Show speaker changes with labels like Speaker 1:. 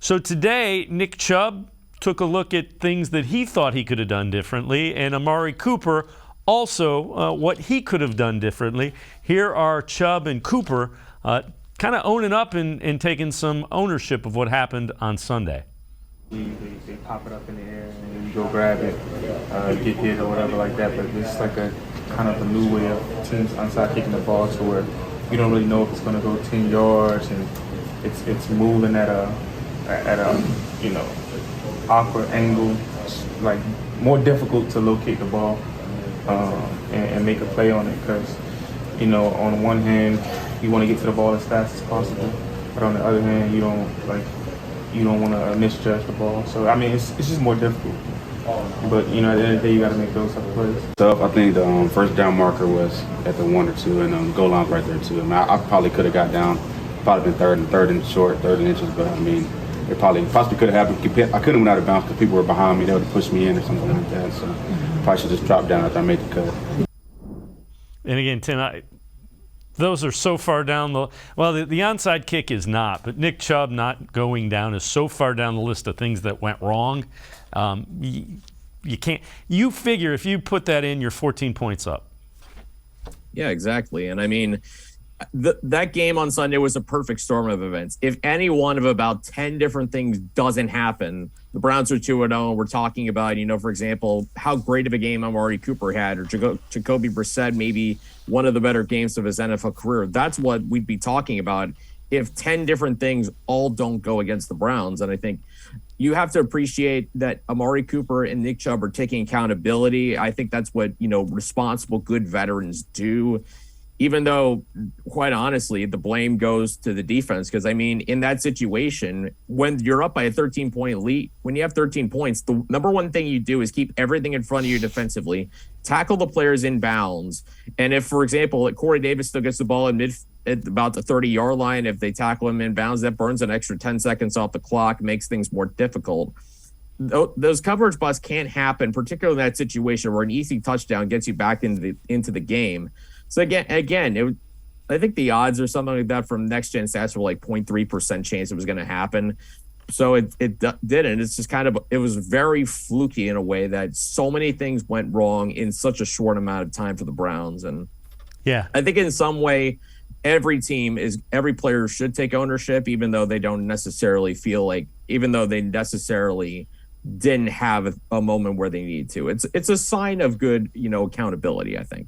Speaker 1: So today, Nick Chubb took a look at things that he thought he could have done differently, and Amari Cooper also what he could have done differently. Here are Chubb and Cooper kind of owning up and taking some ownership of what happened on Sunday.
Speaker 2: They pop it up in the air and you go grab it, get hit or whatever like that. But it's like a kind of a new way of teams onside kicking the ball to where you don't really know if it's going to go 10 yards and it's moving at a awkward angle. It's like more difficult to locate the ball and make a play on it because on one hand you want to get to the ball as fast as possible, but on the other hand you don't want to misjudge the ball. So, I mean, it's just more difficult. But, at the end of the day, you got to make those type of plays.
Speaker 3: So I think the first down marker was at the 1 or 2, and goal line's right there, too. I mean, I probably could have got down, probably been third and short, 30 inches, but, I mean, it possibly could have happened. I couldn't have went out of bounds because people were behind me. They would have pushed me in or something like that. So probably should just drop down after I made the cut.
Speaker 1: And again, Tim, those are so far down the onside kick is not, but Nick Chubb not going down is so far down the list of things that went wrong. You can't. You figure if you put that in, you're 14 points up.
Speaker 4: Yeah, exactly. And I mean, that game on Sunday was a perfect storm of events. If any one of about 10 different things doesn't happen, the Browns are 2-0. We're talking about, for example, how great of a game Amari Cooper had, or Jacoby Brissett, maybe one of the better games of his NFL career. That's what we'd be talking about if 10 different things all don't go against the Browns. And I think you have to appreciate that Amari Cooper and Nick Chubb are taking accountability. I think that's what, responsible, good veterans do. Even though, quite honestly, the blame goes to the defense. Because, I mean, in that situation, when you're up by a 13-point lead, when you have 13 points, the number one thing you do is keep everything in front of you defensively, tackle the players in bounds. And if, for example, Corey Davis still gets the ball at about the 30-yard line, if they tackle him in bounds, that burns an extra 10 seconds off the clock, makes things more difficult. Those coverage busts can't happen, particularly in that situation where an easy touchdown gets you back into the game. So again, I think the odds or something like that from Next Gen Stats were like 0.3% chance it was going to happen. So it didn't. It's just it was very fluky in a way that so many things went wrong in such a short amount of time for the Browns. And
Speaker 1: yeah,
Speaker 4: I think in some way, every player should take ownership, even though they don't necessarily didn't have a moment where they need to. It's a sign of good, accountability, I think.